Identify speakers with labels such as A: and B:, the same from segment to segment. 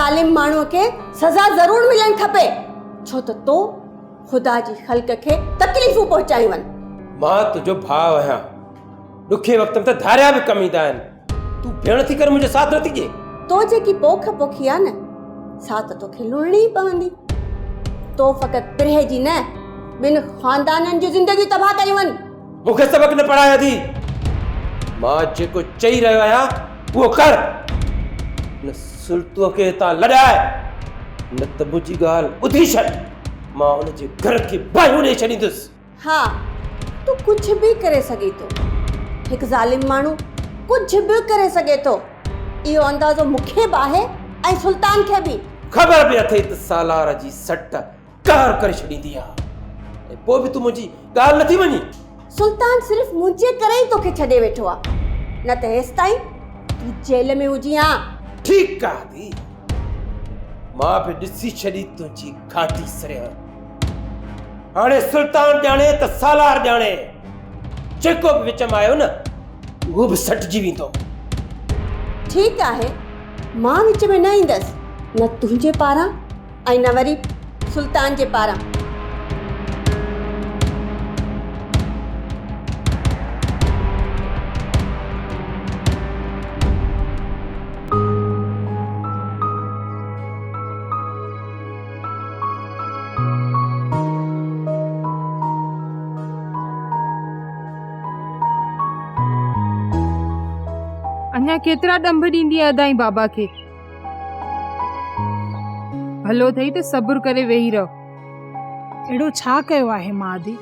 A: ज़ालिम माण्हूअ खे सज़ा ज़रूर मिलण खपे, छो त तो खुदा जी ख़ल्क़ खे तकलीफ़ूं पहुचायूं आहिनि।
B: मां तुंहिंजो भाउ आहियां, ॾुखे वक़्त में त धारिया बि कम ईंदा आहिनि। तूं भेण थी करे मुंहिंजो साथ नथी ॾिए।
A: तो जेकी पोख पोखी आहे न, सा त तोखे लुणणी ई पवंदी। तो फ़क़ति पिरहे जी न, ॿिनि ख़ानदाननि जूं ज़िंदगियूं तबाह कयूं आहिनि।
B: मूंखे सबक़ न पढ़ाया थी। मां जेको चई रहियो आहियां उहो कर। न सुल्तूअ खे हितां लॾाए, न त मुंहिंजी ॻाल्हि ॿुधी छॾ। मां हुनजे घर खे बाहियूं ॾेई छॾींदुसि।
A: हा, तूं कुझु बि करे सघे थो। हिकु ज़ालिम माण्हू कुझु बि करे सघे थो। इहो अंदाज़ो मूंखे बि आहे ऐं सुल्तान खे बि।
B: ख़बर बि अथई त सालार जी सट कार करे छॾींदी आहे, ऐं पोइ बि तूं मुंहिंजी ॻाल्हि नथी मञी।
A: सुल्तान सिर्फ़ मुंहिंजे करे ई तोखे छॾे वेठो आहे, न त हेसि ताईं तूं जेल में हुजी हा।
B: ठीकु आहे दी, मां बि ॾिसी छॾी तुंहिंजी घाटी सरिया। हाणे सुल्तान ॼाणे त सालार ॼाणे, जेको बि विच में आयो न उहो बि सटिजी वेंदो।
A: ठीकु आहे, मां विच में न ईंदसि, न तुंहिंजे पारां ऐं न वरी सुल्तान जे पारां।
C: अञा केतिरा ॾंभ ॾींदी अदाई बाबा खे। भलो थई त सब्र करे वेही रहो।
D: एड़ो छा कयो आहे मां दी?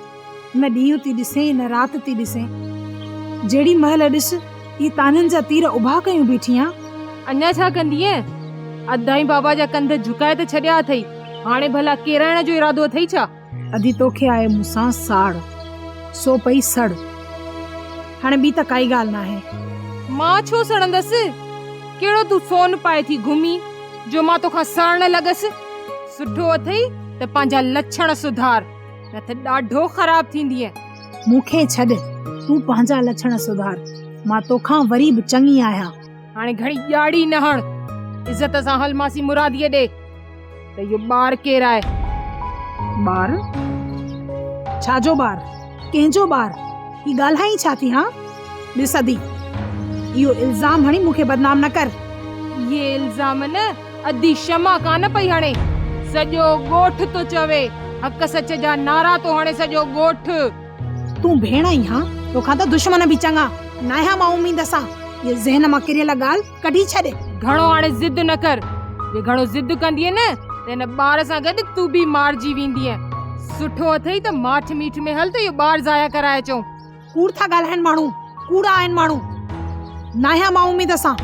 D: न ॾींहुं थी ॾिसे न राति थी ॾिसे। जेड़ी महल ॾिस, ये ताननि जा तीर उभा कयूं बीठियां।
C: अञा छा कंदीअ? अदाई बाबा जा कंध झुकाए त छॾिया अथई, हाणे भला केराइण जो इरादो अथई छा?
D: अधी तोखे आहे मूंसां साड़, सो पई सड़। हाणे ॿी त काई ॻाल्हि न आहे।
C: मां छो सड़ंदसि? केड़ो तूं सोन पाए थी घुमी जो मां तोखां सड़न लॻसि? सुठो अथई त पंहिंजा लक्षण सुधार, न त ॾाढो ख़राब थींदीअ।
D: मूंखे छॾ, तूं पंहिंजा लक्षण सुधार। मां तोखां वरी बि चङी आहियां।
C: हाणे घणी ॼाड़ी न हण, इज़त सां हल मासी मुरादीअ ॾे त इहो ॿार केरु आहे?
D: ॿार? छाजो ॿार? कंहिंजो ॿार? ही ॻाल्हाई छा थी? हाँ ॾिस अदी, इहो इल्ज़ाम हणी मूंखे बदनाम न कर।
C: ये इल्ज़ाम न अदी शमा कान पई हणे, सॼो ॻोठ तो चवे। हक़ सच जा नारा तो हणे सॼो ॻोठ।
D: तूं भेण आई हाँ, तोखां त दुश्मन बि चङा। नाया मां उम्मीद सां ये ज़हन मां किरियल ॻाल्हि कढी छॾ।
C: घणो हाणे ज़िद न कर। जे घणो ज़िद कंदीअ न त हिन ॿार सां गॾु तूं बि मारजी वेंदीअ। सुठो अथई त माठ मीठ में हल त इहो ॿार ज़ाया कराए अचूं।
D: कूड़ था ॻाल्हाइनि माण्हू, कूड़ा आहिनि माण्हू। नाया मां उम्मीद सां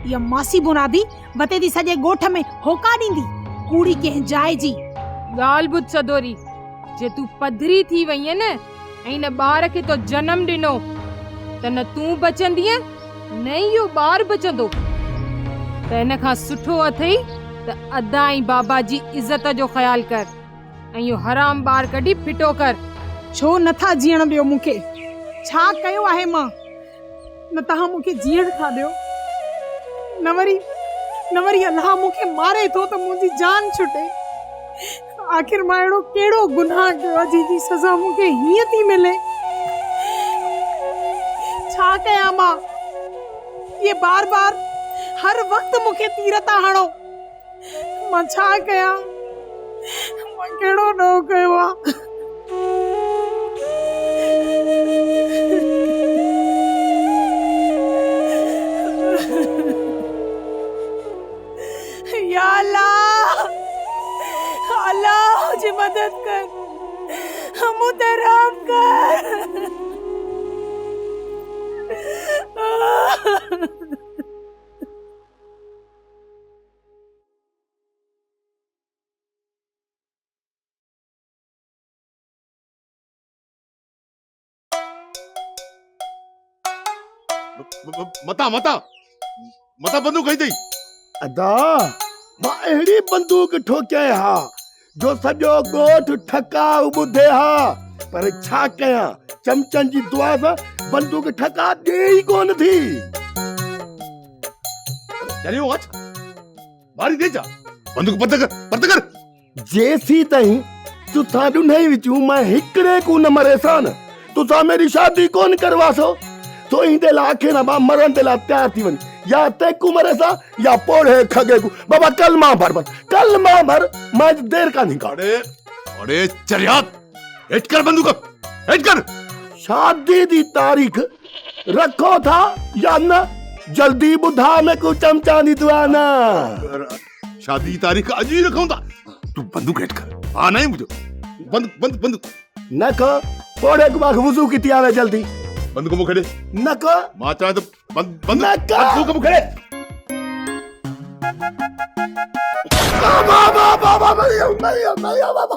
D: इहा मासी बुनादी वते थी सॼे ॻोठ में होका ॾींदी, कूड़ी कंहिं जाइ जी।
C: ॻाल्हि ॿुध सदोरी, जे तूं पधरी थी वईअ न ऐं हिन ॿार खे तो जनम ॾिनो त न तूं बचंदीअ न इहो ॿार बचंदो। त हिन खां सुठो अथई त अदाई बाबा जी इज़त जो ख़्याल कर ऐं इहो हराम ॿार कढी फिटो कर।
D: छो नथा जीअण ॾियो मूंखे? छा कयो आहे मां? न तव्हां मूंखे जीअण था ॾियो, न वरी अल्लाह मूंखे मारे थो त मुंहिंजी जान छुटे। आखिर मां अहिड़ो कहिड़ो गुनाह कयो आहे जंहिंजी सज़ा मूंखे हीअं थी मिले? छा कयां मां? ये बार बार हर वक्त मूंखे तीर था हणो। मां छा कयां? मां कहिड़ो ॾोह कयो आहे? या अल्लाह, अल्लाह जी मदद कर, मुतराम कर।
E: मता बंदूक खई थई।
F: अदा मां अहिड़ी बंदूक ठोकियां हा जो सॼो ॻोठ ठका ॿुधे हा, पर छा कयां, चमचनि जी दुआ सां बंदूक ठका ॾे ई कोन थी।
E: चलियो अच्छा मारी दे जा। बंदूक पत कर
F: जेसी ताईं तुसां ॾुनई विचूं मैं हिकड़े को न मरेसा न तुसां मेरी शादी कोन करवासो तो ईंदे लाखे ना बा मरण दे ला तैयार थी वनी या ते को मरेसा या पोड़े खगे को बाबा कलमा भर मैं देर का नहीं काट
E: अरे चरियात हिट कर बंदूक हिट कर
F: शादी दी तारीख रखो था या न जल्दी बुधा में को चमचा दी दुआ ना
E: शादी की तारीख आज ही रखा था तू बंदूक हिट कर हाँ नहीं मुझे बंदूक
F: न को पोड़े को बाग वुजू की तियावे जल्दी
E: बंदूक को मुखड़े
F: न को
E: मात्रा तो बंदूक
F: नका।
E: बंदूक को मुखड़े
F: बाबा मरियम बाबा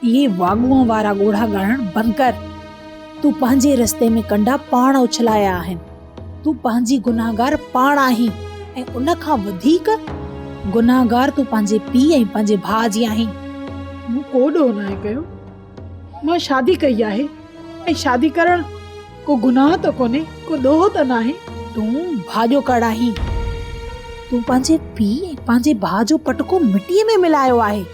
G: ये वागुओं वारा गोढ़ा ॻाइण बंदि कर। तू पंहिंजे रस्ते में कंडा पाण उछलाया आहिनि। तू पंहिंजी गुनाहगार पाण आहीं ऐं उन खां वधीक गुनाहगार तू पंहिंजे पीउ ऐं पंहिंजे भाउ जी आहीं।
D: मूं को ॾोह नाहे कयो। मां शादी कई आहे ऐं शादी करण को गुनाह त कोन्हे, को ॾोह त नाहे।
G: तूं भाॼो कड़ आहीं। तूं पंहिंजे पीउ ऐं पंहिंजे भाउ जो पटको मिटीअ में मिलायो आहे।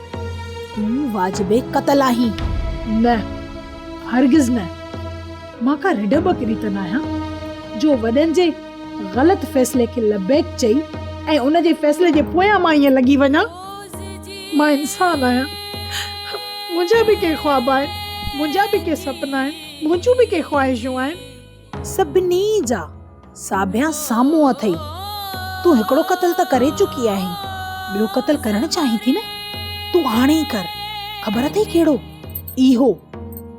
G: तूं वाजिबे क़तल आहीं।
D: न, हरगिज़ न। मां का रिढ बकरी त न आहियां जो वॾनि जे ग़लति फ़ैसिले खे लबैक चई ऐं उन जे फ़ैसिले जे पोयां मां ईअं लॻी वञा। मां इंसान आहियां। मुंहिंजा बि के ख्वाब आहिनि, मुंहिंजा बि के सपना आहिनि, मुंहिंजूं बि के ख्वाहिशूं आहिनि।
G: सभिनी जा साभिया साम्हूं अथई। तूं हिकिड़ो क़तल त करे चुकी आहीं, ॿियो क़तल करणु चाहीं थी न। तूं हाणे ई कर। ख़बर अथई कहिड़ो? इहो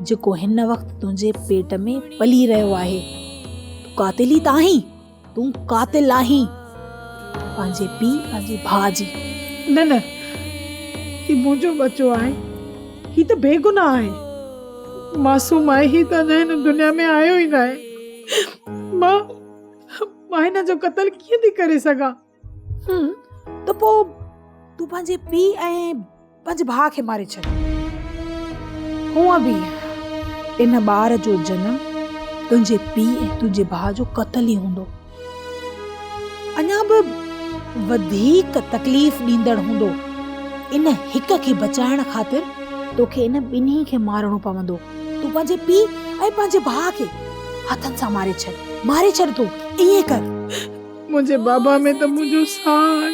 G: जेको हिन वक़्तु तुंहिंजे पेट में पली रहियो आहे। तूं कातिल ई त आहीं। तूं कातिल आहीं पंहिंजे पीउ पंहिंजे भाउ जी।
D: न न, ही मुंहिंजो बच्चो आहे। ही त बेगुनाह आहे, मासूम आहे। ही त अञा हिन दुनिया में आयो ई न आहे। मां हिन जो क़तल कीअं थी करे सघां?
G: त पोइ तूं पंहिंजे पीउ ऐं पंहिंजे भाउ खे मारे छॾ। हूअं बि इन ॿार जो जनम तुंहिंजे पीउ ऐं तुंहिंजे भाउ जो क़तल ई हूंदो। अञा बि वधीक तकलीफ़ ॾींदड़ हूंदो। इन हिक खे बचाइण ख़ातिर तोखे इन ॿिन्ही खे मारणो पवंदो। तूं पंहिंजे पीउ ऐं पंहिंजे भाउ खे हथनि सां मारे छॾ। तूं ईअं कर।
D: मुंहिंजे बाबा में त मुंहिंजो साह आहे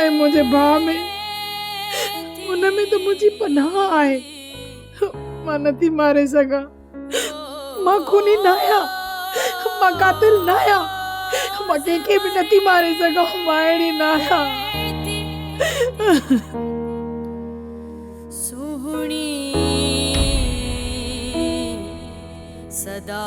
D: ऐं मुंहिंजे भाउ में उन में त मुंहिंजी पनाह आहे। मां नथी मारे सघां। मां खूनी न आहियां, मां कातिल न आहियां। मां कंहिंखे बि नथी मारे सघां। मां अहिड़ी न आहियां।
H: सुहणी सदा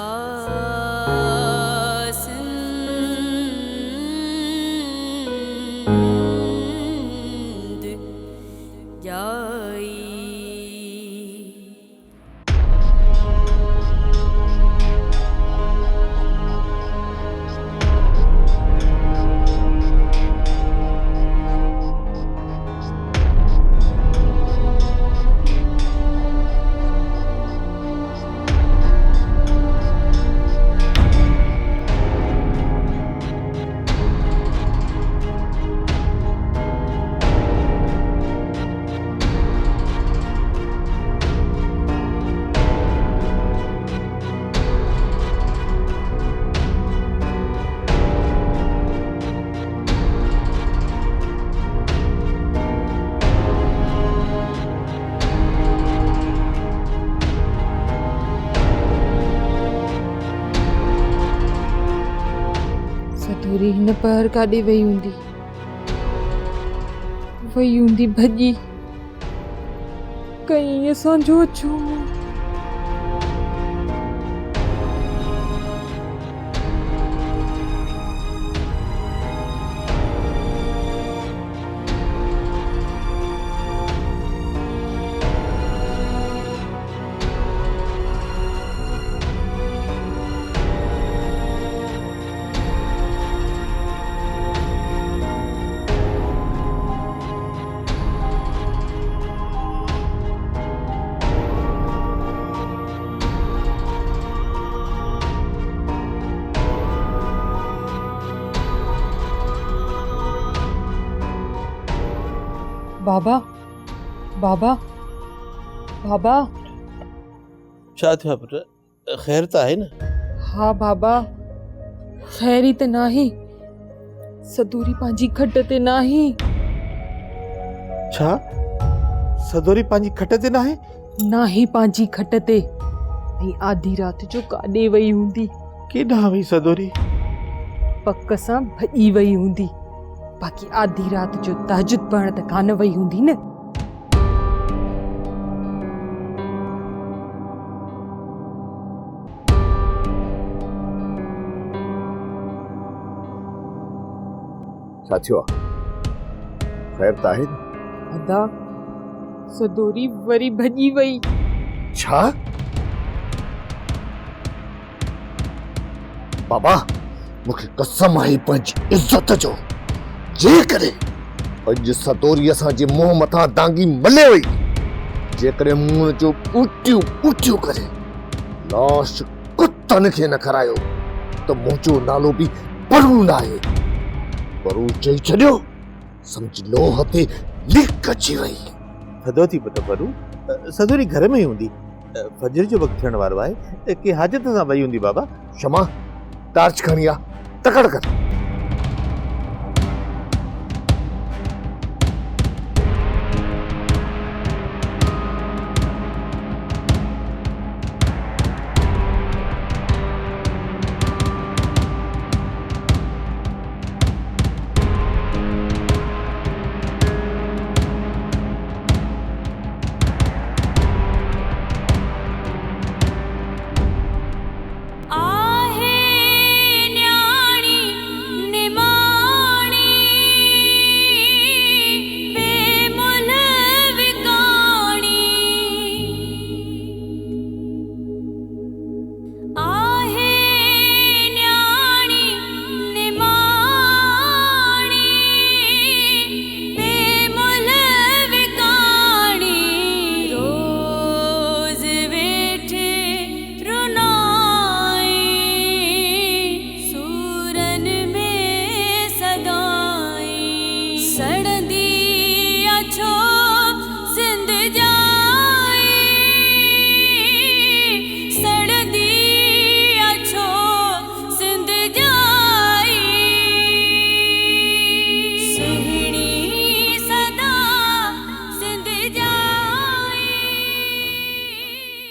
C: सतोरी हिन पहर काॾे वई हूंदी भॼी कहीं असांजो अचो। बाबा बाबा बाबा
B: छा थियो पुट ख़ैर त आहे न?
C: हाँ बाबा खैरी त नाही सदूरी पंहिंजी खट ते नाही
B: छा सदोरी पंहिंजी खट ते न आहे?
C: नाही पंहिंजी खट ते ऐं आधी रात जो काॾे वई हूंदी
B: केॾांहुं वई सदोरी?
C: पक सां भॼी वई हूंदी बाक़ी आधी रात जो तहजुद पढ़ण त कान वई हूंदी न।
F: छा थियो आहे? ख़ैर त आहे न?
C: अदा सदोरी वरी भॼी वई।
F: छा? बाबा मूंखे कसम आहे पंहिंजी इज़त जो, जेकॾहिं अॼु सदोरी असांजे मुंहुं मथां दांगी मले वई, जेकॾहिं मुंहुं जो उटियूं उटियूं करे लाश कुतनि खे न खारायो त मुंहिंजो नालो बि परू न आहे। परू चई छॾियो सम्झ लोह ते लिक अची वई।
B: थधो थी पुट परू सदोरी घर में ई हूंदी। फजर जो वक़्तु थियण वारो आहे के हाजत सां वई हूंदी बाबा।
F: क्षमा टार्च खणी आ तकड़ कर।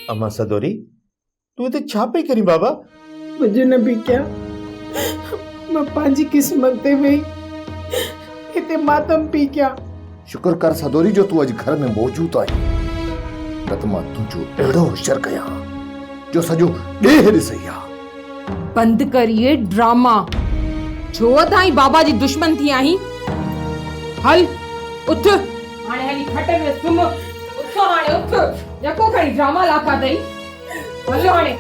B: अम्मा सदोरी तू हिते छा पई करी बाबा?
D: कुझु न बि कया, मां पंहिंजी क़िस्मत ते वेही हिते मातम पी कया।
F: शुक्र कर सदोरी जो तू अॼु घर में मौजूद आई, न त मां तुंहिंजो अहिड़ो होशियार कयां जो सॼो ॾेह ॾिसई आ।
C: बंद करिए ड्रामा। छो ताईं बाबा जी दुश्मन थी आहीं? हल उठ हाणे हली खट में सुम। उठ हाणे उठ यको खणी ड्रामा लाका दई। हलो हाणे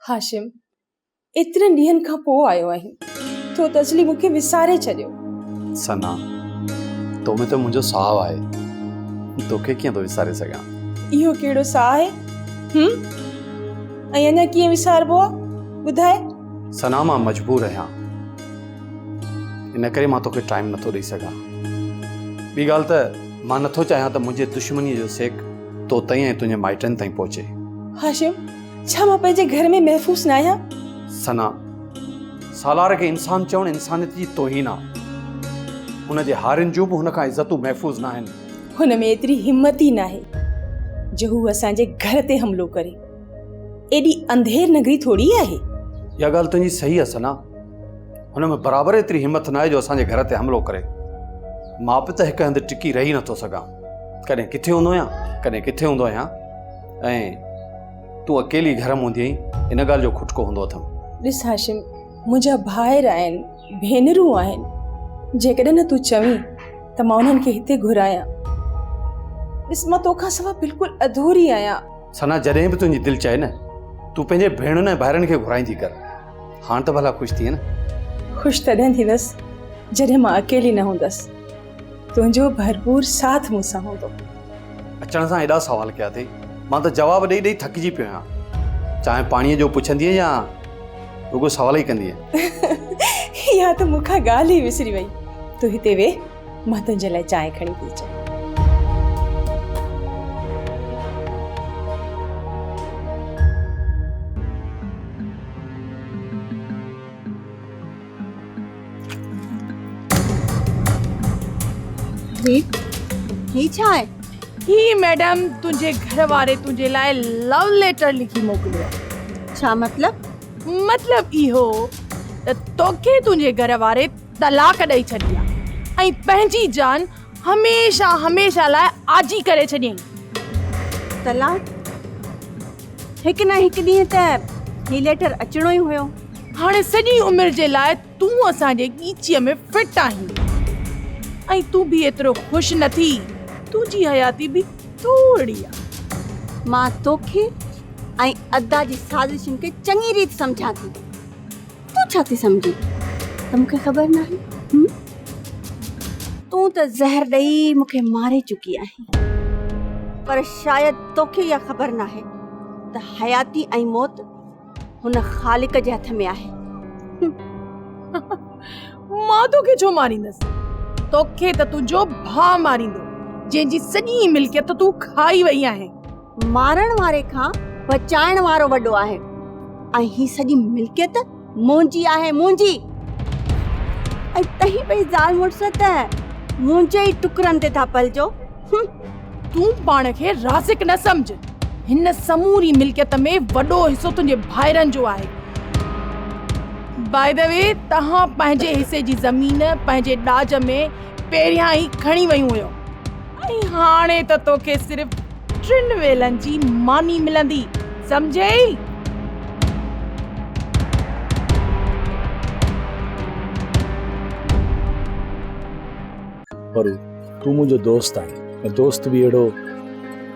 I: हाशिम एतिरनि ॾींहंनि खां पोइ आयो आहीं, तो त असली मूंखे विसारे छॾियो।
J: सना तो में तो मुंहिंजो साहु आहे, तोखे कीअं थो विसारे सघां?
I: इहो कहिड़ो साह आहे? ऐं अञा कीअं विसारबो आहे ॿुधाए?
J: सना मां मजबूर आहियां, इन करे मां तोखे टाइम नथो ॾेई सघां। ॿी ॻाल्हि त मां नथो चाहियां त मुंहिंजे दुश्मनीअ जो सेक तो ताईं ऐं तुंहिंजे माइटनि ताईं पहुचे।
I: हाशिम छा मां पंहिंजे घर में महफ़ूज़ न आहियां?
J: सना सालार खे इंसान चवणु इंसानियत जी तौहीन आहे। हुनजे हारियुनि जूं बि हुन खां इज़तूं महफ़ूज़ न आहिनि।
I: हुन में एतिरी हिम्मत ई न आहे जो हू असांजे घर ते हमलो करे। एॾी अंधेर नगरी थोड़ी आहे।
J: इहा ॻाल्हि तुंहिंजी सही आहे सना, हुन में बराबरि एतिरी हिम्मत न आहे जो असांजे घर ते हमलो करे। मां बि त हिकु हंधि टिकी रही नथो सघां, कॾहिं किथे हूंदो आहियां कॾहिं किथे हूंदो आहियां, ऐं तूं अकेली घर में हूंदी आहीं, इन ॻाल्हि जो खुटको हूंदो अथमि।
I: ॾिस हाशिम मुंहिंजा भाइर आहिनि भेनरूं आहिनि, जेकॾहिं न तूं चवीं त मां उन्हनि खे हिते घुरायां। ॾिस मां तोखां सवाइ बिल्कुलु अधूरी आहियां।
J: सना जॾहिं बि तुंहिंजी दिलि चए न तूं पंहिंजे भेणुनि ऐं भाइरनि खे घुराईंदी कर। हाणे त भला ख़ुशि थिए न?
I: ख़ुशि तॾहिं थींदसि जॾहिं मां अकेली न हूंदसि, तुंहिंजो भरपूर साथ मूंसां हूंदो।
J: अचण सां एॾा सवाल कया अथई, मां त जवाब ॾेई ॾेई थकिजी पियो आहियां। चाहे पाणीअ जो पुछंदी या रुगो सवाल ई कंदी।
I: या त मूंखां ॻाल्हि ई विसरी वई। तूं हिते वेह, मां तुंहिंजे लाइ चांहि खणी थी अचां।
A: ही छा आहे?
G: ही मैडम तुंहिंजे घर वारे तुंहिंजे लाइ लव लेटर लिखी मोकिलियो।
A: छा मतलब?
G: मतलब इहो त तोखे तुंहिंजे घर वारे तलाक ॾेई छॾी आहे ऐं पंहिंजी जान हमेशा हमेशा लाइ आजी करे छॾियईं।
A: तलाक? हिकु न हिकु ॾींहुं त ही लेटर अचणो ई हुयो।
G: हाणे सॼी उमिरि जे लाइ तूं असांजे ॻीचीअ में फिट आहीं ऐं तूं बि एतिरो ख़ुशि न थी। तुंहिंजी हयाती बि थोड़ी आहे।
A: मां तोखे ऐं अदा जी साज़िशुनि खे चङी रीति सम्झां थी। तूं छा थी सम्झी? त मूंखे ख़बर न आहे। तूं त ज़हर ॾेई मूंखे मारे चुकी आहीं, पर शायदि तोखे इहा ख़बर न आहे त हयाती ऐं मौत हुन ख़ालिक जे हथ में आहे।
G: मां तोखे छो मारींदसि? तोखे त तुंहिंजो भाउ मारींदो, जंहिंजी सॼी मिल्कियत तूं खाई वई आहे।
A: मारण वारे खां बचाइण वारो वॾो आहे ऐं ही सॼी मिल्कियत मुंहिंजी आहे, मुंहिंजी। ऐं तही ॿई ज़ाल मुड़ुस त मुंहिंजे ई टुकरनि ते था पलजो।
G: तूं पाण खे राज़िक न सम्झ। हिन समूरी मिल्कियत में वॾो हिसो तुंहिंजे भाइरनि जो आहे। बाय द वे, तव्हां पंहिंजे हिसे जी ज़मीन पंहिंजे ॾाज में पहिरियां ई खणी वयूं हुयो ऐं हाणे त तोखे सिर्फ़ 3 वेलनि जी मानी मिलंदी, सम्झई?
K: पर तूं मुंहिंजो दोस्त आहीं ऐं दोस्त बि अहिड़ो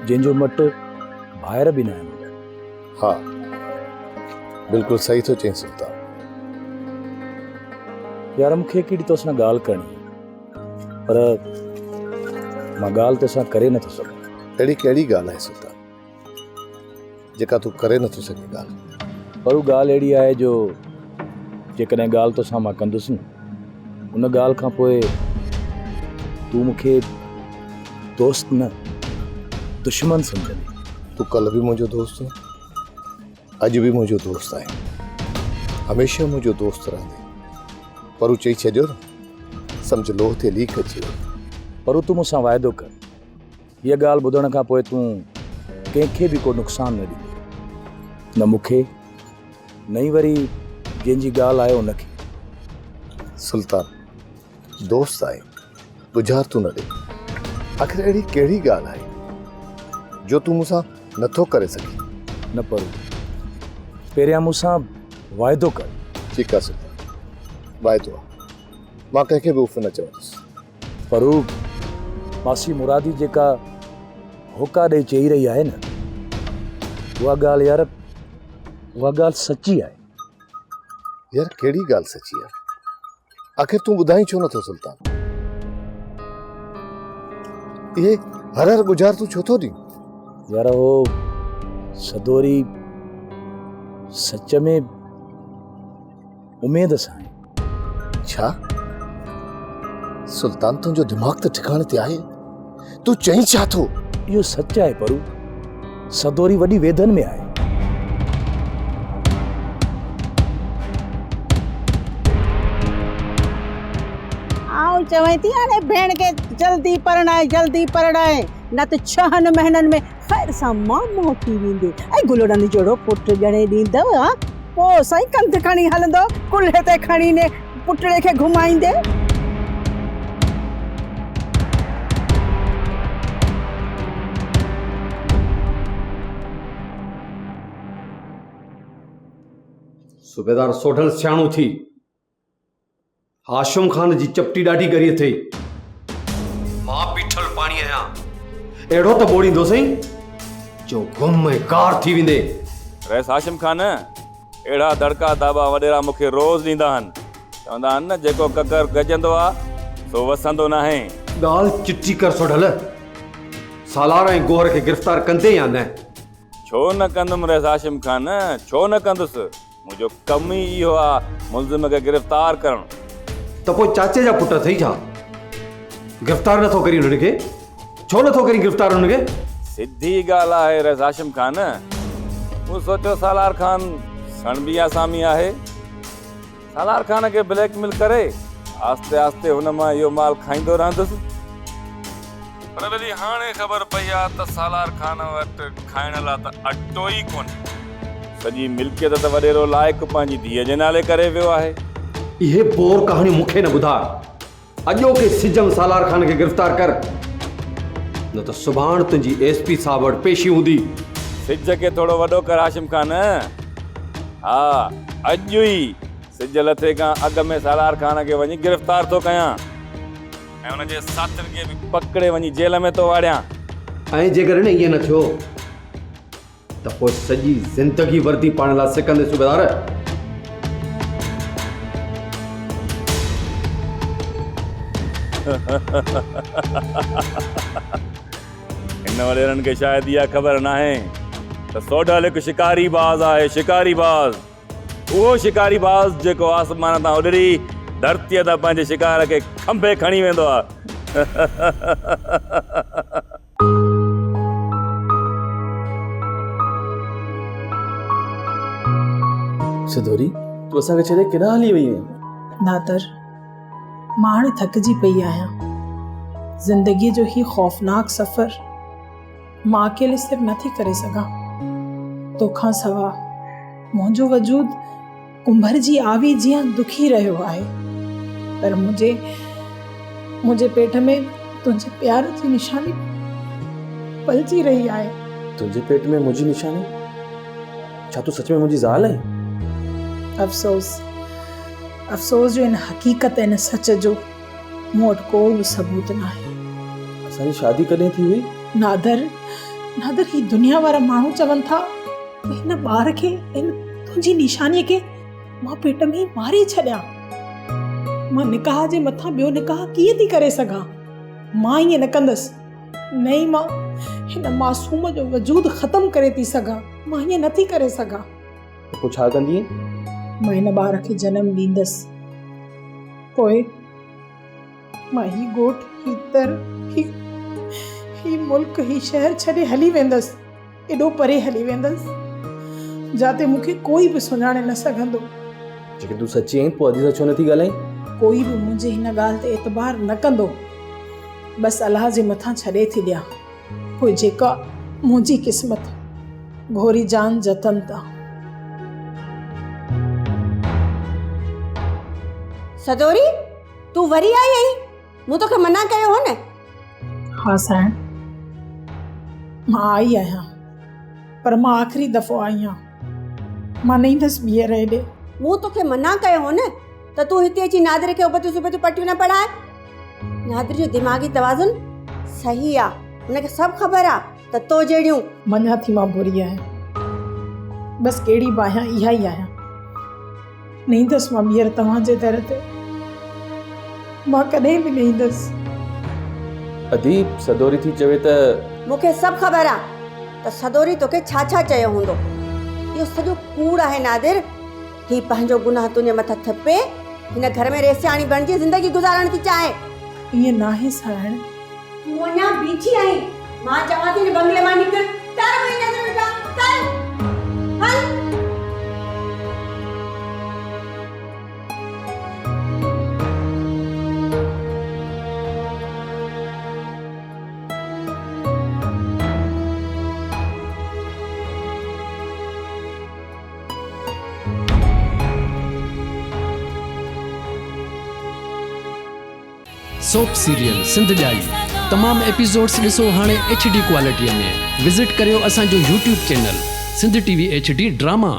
K: जंहिंजो मटु ॿाहिरि बि न आहिनि।
F: हाँ, बिल्कुलु सही थो चईं सुल्तान।
K: यार मूंखे हिकिड़ी तोसां ॻाल्हि करणी आहे, पर मां ॻाल्हि तोसां करे नथो सघां।
F: अहिड़ी कहिड़ी ॻाल्हि आहे सुल्तान जेका तूं करे नथो सघे ॻाल्हि?
K: पर उहा ॻाल्हि अहिड़ी आहे जो जेकॾहिं ॻाल्हि तोसां मां कंदुसि न, उन ॻाल्हि खां पोइ तूं मूंखे दोस्त न दुश्मन सम्झंदी।
F: तूं कल्ह बि मुंहिंजो दोस्त हो, अॼु बि मुंहिंजो दोस्त आहे, हमेशह मुंहिंजो दोस्त रहंदे। पर चई छॾियो न, सम्झ लोह ते लीक अची वियो।
K: पर तूं मूंसां वाइदो कर, हीअ ॻाल्हि ॿुधण खां पोइ तूं कंहिंखे बि को नुक़सानु न ॾींदे, न मूंखे न ई वरी जंहिंजी ॻाल्हि आहे उनखे।
F: सुल्तान दोस्त आहे, गुज़ार तूं न ॾे। आख़िर अहिड़ी कहिड़ी ॻाल्हि आहे जो तूं मूंसां नथो करे सघीं?
K: न पर पहिरियां मूंसां वाइदो कर।
F: ठीकु आहे सुल्तान, वाइदो आहे। मां कंहिंखे बि उफ़ न चवंदुसि।
K: पर मासी मुरादी जेका होका ॾेई चई रही आहे न, उहा ॻाल्हि यार, उहा ॻाल्हि सची आहे।
F: यार कहिड़ी ॻाल्हि सची आहे? आख़िर तूं ॿुधाई छो नथो सुल्तान? इहे हर गुज़ार तूं छो थो ॾीं?
K: यार हो सदोरी सच में उमेद सां आहे।
F: छा सुल्तान, तुंहिंजो दिमाग़ त ठिकाणे ते आहे? तूं चई छा थो?
K: इहो सच आहे परू, सदोरी वॾी वेदन में आहे।
A: आऊं चवें थी हाणे भेण खे जल्दी परणाए, न त 6 महीननि में ख़ैर सां मामो थी वेंदे ऐं गुलड़नि जोड़ो पुट ॼणे ॾींदव। पोइ साईं कंध खणी हलंदो, कुल्हे ते खणी ने पुटड़े खे घुमाईंदे।
J: सूबेदार सोढल सियाणो थी, हाशिम खान जी चपटी ॾाढी ॻरी अथई। मां पीठल पाणी आहियां, अहिड़ो त ॿोड़ींदो सही जो गुम ऐं कार थी वेंदे।
L: रैस हाशिम खान, अहिड़ा दड़का दाबा वॾेरा मूंखे रोज़ ॾींदा आहिनि। चवंदा आहिनि न, जेको ककर गजंदो आहे सो वसंदो नाहे।
J: ॻाल्हि चिटी कर सोढल, सालार ऐं गोहर खे गिरफ़्तार कंदे या न?
L: छो न कंदुमि रेस हाशिम खान, छो न कंदुसि। मुंहिंजो कमु ई इहो आहे मुलज़िम खे गिरफ़्तार करणु।
J: त पोइ चाचे जा पुट अथई छा? गिरफ़्तार नथो करी हुनखे? छो नथो करी गिरफ़्तार हुनखे?
L: सिधी ॻाल्हि आहे रेस हाशिम खान। मूं सोचियो सालार खान सणबी आसामी आहे, सालार खान खे ब्लैकमेल करे आस्ते आस्ते हुन मां इहो माल खाईंदो रहंदुसि। पर वरी हाणे ख़बर पई आहे त सालार खान वटि खाइण लाइ त अटो ई कोन। सॼी मिल्कियत त वॾेरो लाइक़ु पंहिंजी धीअ जे नाले करे वियो आहे।
J: इहे बोर कहाणी मूंखे न ॿुधा। अॼो के सिजम सालार खान खे गिरफ़्तार कर, न त सुभाणे तुंहिंजी एसपी साहब वटि पेशी हूंदी।
L: सिज खे थोरो वॾो कर हाशिम खान। हा, अॼु ई सिज लथे खां अॻु में सालार खान खे वञी गिरफ़्तार थो कयां ऐं हुनजे साथियुनि खे बि पकड़े वञी जेल में थो वाड़ियां।
J: ऐं जेकर न ईअं न थियो त पोइ सॼी ज़िंदगी वर्दी पाइण लाइ सिकंदे सूबेदार।
L: हिन वॾेरनि खे शायदि इहा ख़बर नाहे त सोडल हिकु शिकारी बाज़ आहे, शिकारी बाज़। उहो शिकारी बाज़ जेको आसमान तां उॾरी धरतीअ तां पंहिंजे शिकार खे खंभे खणी वेंदो आहे।
K: सदोरी, तूं असांखे छॾे केॾांहुं हली वई आहीं?
G: नादर, मां हाणे थकिजी पई आहियां। ज़िंदगीअ जो ही ख़ौफ़नाक सफ़र मां अकेले सिर्फ़ नथी करे सघां। तोखां सवा मुंहिंजो वजूद कुंभर जी आवी जीअं दुखी रहियो आहे, पर मुंहिंजे पेट में तुंहिंजे प्यार जी निशानी पलजी रही आहे।
K: तुंहिंजे पेट में मुंहिंजी निशानी? छा तूं सच में मुंहिंजी ज़ाल आहीं?
G: अफ़सोस जो इन हक़ीक़त ऐं सच जो मूं वटि को बि सबूत न आहे।
K: असांजी शादी कॾहिं थी हुई?
G: नादर, ही दुनिया वारा माण्हू चवनि था हिन ॿार खे, इन तुंहिंजी निशानीअ खे मां पेट में ई मारे छॾियां। मां निकाह जे मथां ॿियो निकाह कीअं थी करे सघां? मां ईअं न कंदसि। नहीं, मां हिन मासूम जो वजूद ख़तम करे थी सघां। मां ईअं नथी करे सघां।
K: पोइ छा कंदी?
G: मां हिन ॿार खे जनम ॾींदसि, पोइ मां ही ॻोठ, ही दर, ही मुल्क, ही शहर छॾे हली वेंदसि। एॾो परे हली वेंदसि जाते मूंखे कोई बि सुञाणे न सघंदो।
K: जेके तूं सची आहीं, पोइ अॼु सां छो नथी ॻाल्हाईं?
G: कोई बि मुंहिंजे हिन ॻाल्हि ते एतबार न कंदो। बसि अलाह जे मथां छॾे थी ॾियां, पोइ जेका मुंहिंजी क़िस्मत घोरी जान जतन था।
A: सदोरी, तूं वरी आई आहीं? मूं तोखे मना कयो हो न?
G: हाँ साईं, मां आई आहियां, पर मां आख़िरी दफ़ो आई आहियां। मां न ईंदसि ॿीहर हेॾे।
A: मूं तोखे मना कयो हो न त तूं हिते अची नादिर खे उबतियूं सुबतियूं पटियूं न पढ़ाए। नादिर जो दिमाग़ी तवाज़ुन सही आहे, हुनखे सभु ख़बर आहे त तो जहिड़ियूं।
G: मञा थी मां बुरी आहियां, बसि कहिड़ी बि आहियां इहा ई आहियां। न ईंदसि मां ॿीहर तव्हांजे दर ते, मां कॾहिं बि न ईंदसि।
K: अदीब, सदोरी थी चवे त
A: मूंखे सभु ख़बर आहे त सदोरी तोखे छा छा चयो हूंदो। इहो सॼो कूड़ आहे नादिर। ही पंहिंजो गुनाह तुंहिंजे मथां थपे हिन घर में रेसियाणी बणिजी ज़िंदगी गुज़ारण थी चाहे।
G: ईअं नाहे साइण।
A: तूं अञा बीठी आहीं। मां चवां थी बंगले मां निकिर। कर वई नज़र उठा, कर हल।
M: सोप सीरियल सिंध ॼाई तमाम एपिसोड्स ॾिसो हाणे HD क्वालिटीअ में। विज़िट करियो असांजो YouTube channel Sindh TV HD drama.